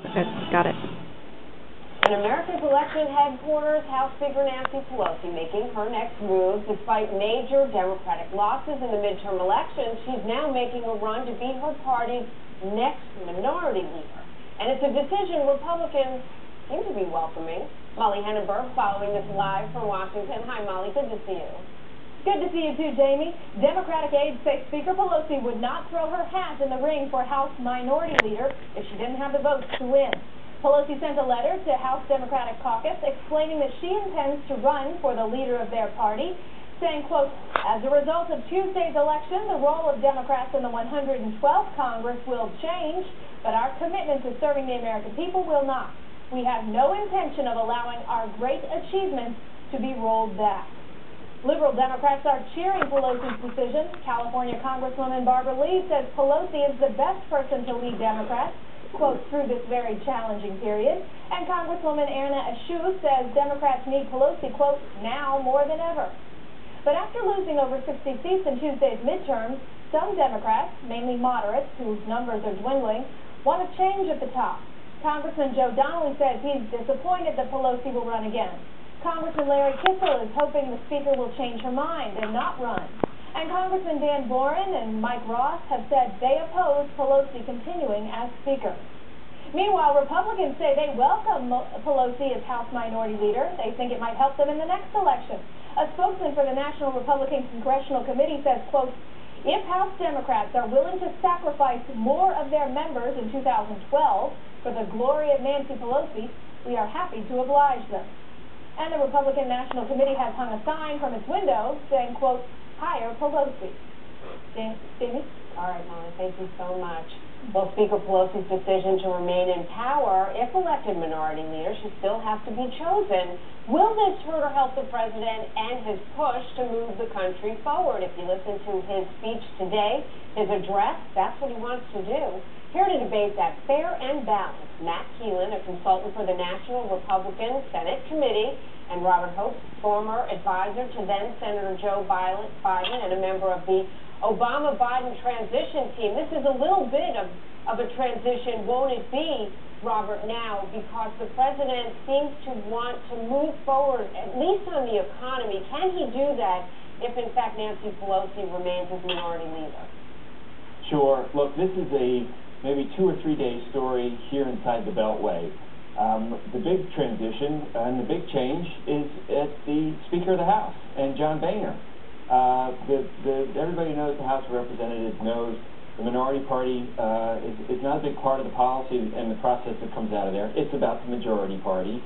Okay, got it. In America's election headquarters, House Speaker Nancy Pelosi making her next move. Despite major Democratic losses in the midterm elections, she's now making a run to be her party's next minority leader. And it's a decision Republicans seem to be welcoming. Molly Hennenberg following this live from Washington. Hi, Molly. Good to see you. Good to see you too, Jamie. Democratic aides say Speaker Pelosi would not throw her hat in the ring for House Minority Leader if she didn't have the votes to win. Pelosi sent a letter to House Democratic Caucus explaining that she intends to run for the leader of their party, saying, quote, as a result of Tuesday's election, the role of Democrats in the 112th Congress will change, but our commitment to serving the American people will not. We have no intention of allowing our great achievements to be rolled back. Liberal Democrats are cheering Pelosi's decision. California Congresswoman Barbara Lee says Pelosi is the best person to lead Democrats, quote, through this very challenging period. And Congresswoman Erna Ashu says Democrats need Pelosi, quote, now more than ever. But after losing over 60 seats in Tuesday's midterms, some Democrats, mainly moderates whose numbers are dwindling, want a change at the top. Congressman Joe Donnelly says he's disappointed that Pelosi will run again. Congressman Larry Kissel is hoping the Speaker will change her mind and not run. And Congressman Dan Boren and Mike Ross have said they oppose Pelosi continuing as Speaker. Meanwhile, Republicans say they welcome Pelosi as House Minority Leader. They think it might help them in the next election. A spokesman for the National Republican Congressional Committee says, quote, if House Democrats are willing to sacrifice more of their members in 2012 for the glory of Nancy Pelosi, we are happy to oblige them. And the Republican National Committee has hung a sign from its window saying, quote, hire Pelosi. Jamie? All right, Molly, thank you so much. Well, Speaker Pelosi's decision to remain in power, if elected minority leader, should still have to be chosen. Will this hurt or help the president and his push to move the country forward? If you listen to his speech today, his address, that's what he wants to do. Here to debate that fair and balanced, Matt Keelen, a consultant for the National Republican Senate Committee, and Robert Hope, former advisor to then-Senator Joe Biden and a member of the Obama-Biden transition team. This is a little bit of a transition, won't it be, Robert, now, because the president seems to want to move forward, at least on the economy. Can he do that if, in fact, Nancy Pelosi remains as minority leader? Sure. Look, this is a maybe 2 or 3 day story here inside the Beltway. The big transition and the big change is at the Speaker of the House and John Boehner. Everybody knows the House of Representatives knows the minority party is not a big part of the policy and the process that comes out of there. It's about the majority party.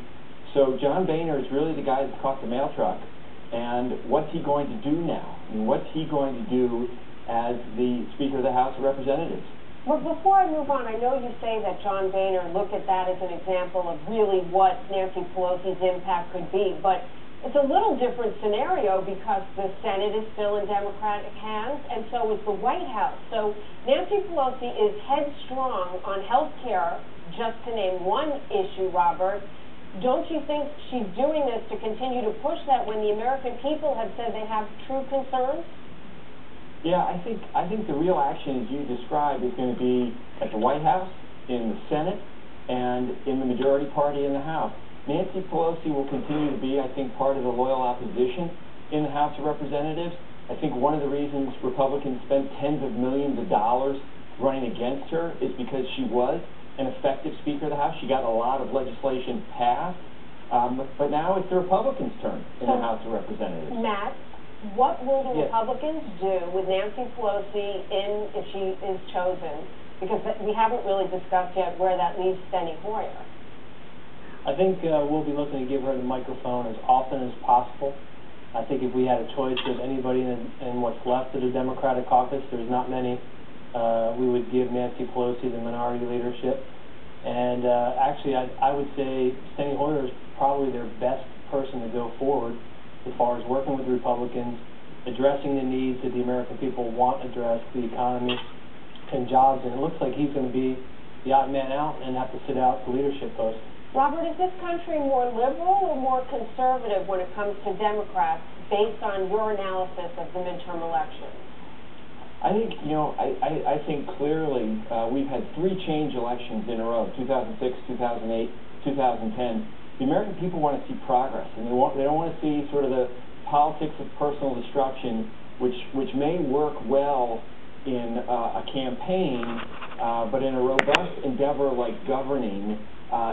So John Boehner is really the guy that caught the mail truck. And what's he going to do now? And what's he going to do as the Speaker of the House of Representatives? Well, before I move on, I know you say that John Boehner looked at that as an example of really what Nancy Pelosi's impact could be, but it's a little different scenario because the Senate is still in Democratic hands, and so is the White House. So Nancy Pelosi is headstrong on health care, just to name one issue, Robert. Don't you think she's doing this to continue to push that when the American people have said they have true concerns? Yeah, I think the real action, as you described, is going to be at the White House, in the Senate, and in the majority party in the House. Nancy Pelosi will continue to be, I think, part of the loyal opposition in the House of Representatives. I think one of the reasons Republicans spent tens of millions of dollars running against her is because she was an effective Speaker of the House. She got a lot of legislation passed, but now it's the Republicans' turn in the House of Representatives. Matt, what will the Republicans do with Nancy Pelosi if she is chosen? Because we haven't really discussed yet where that leaves Steny Hoyer. I think we'll be looking to give her the microphone as often as possible. I think if we had a choice with anybody in what's left of the Democratic caucus, there's not many, we would give Nancy Pelosi the minority leadership. And actually, I would say Steny Hoyer is probably their best person to go forward as far as working with Republicans, addressing the needs that the American people want addressed, the economy and jobs. And it looks like he's going to be the odd man out and have to sit out the leadership post. Robert, is this country more liberal or more conservative when it comes to Democrats based on your analysis of the midterm elections? I think, I think clearly we've had 3 change elections in a row, 2006, 2008, 2010. The American people want to see progress, and they don't want to see sort of the politics of personal destruction, which may work well in a campaign, but in a robust endeavor like governing,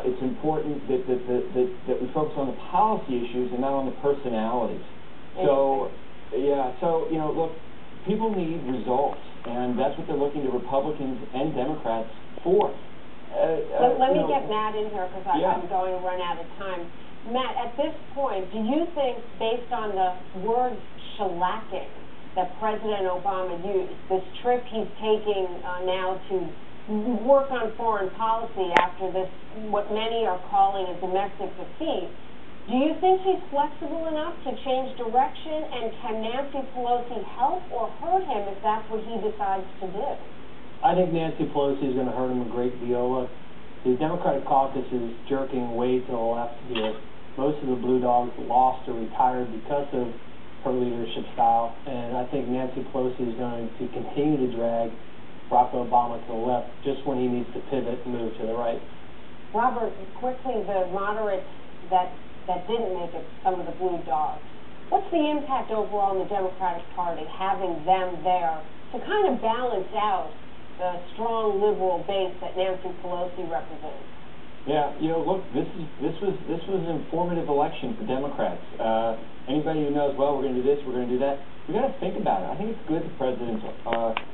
it's important that we focus on the policy issues and not on the personalities. So, yeah, so, look, people need results, and that's what they're looking to Republicans and Democrats for. Let me get Matt in here, because I'm going to run out of time. Matt, at this point, do you think, based on the word shellacking that President Obama used, this trip he's taking now to work on foreign policy after this, what many are calling a domestic defeat, do you think he's flexible enough to change direction, and can Nancy Pelosi help or hurt him if that's what he decides to do? I think Nancy Pelosi is going to hurt him a great deal. The Democratic caucus is jerking way to the left here. Most of the Blue Dogs lost or retired because of her leadership style, and I think Nancy Pelosi is going to continue to drag Barack Obama to the left just when he needs to pivot and move to the right. Robert, quickly, the moderates that didn't make it, some of the Blue Dogs, what's the impact overall in the Democratic Party, having them there to kind of balance out the strong liberal base that Nancy Pelosi represents? Yeah, look, this was an informative election for Democrats. Anybody who knows, well, we're going to do this, we're going to do that, we got to think about it. I think it's good the president's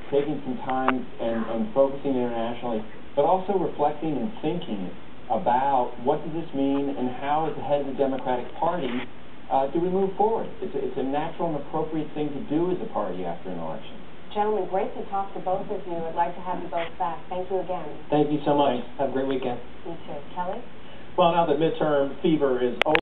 taking some time and focusing internationally, but also reflecting and thinking about what does this mean, and how, as the head of the Democratic Party, do we move forward? It's a natural and appropriate thing to do as a party after an election. Gentlemen, great to talk to both of you. I'd like to have you both back. Thank you again. Thank you so much. Have a great weekend. You too. Kelly? Well, now that midterm fever is over.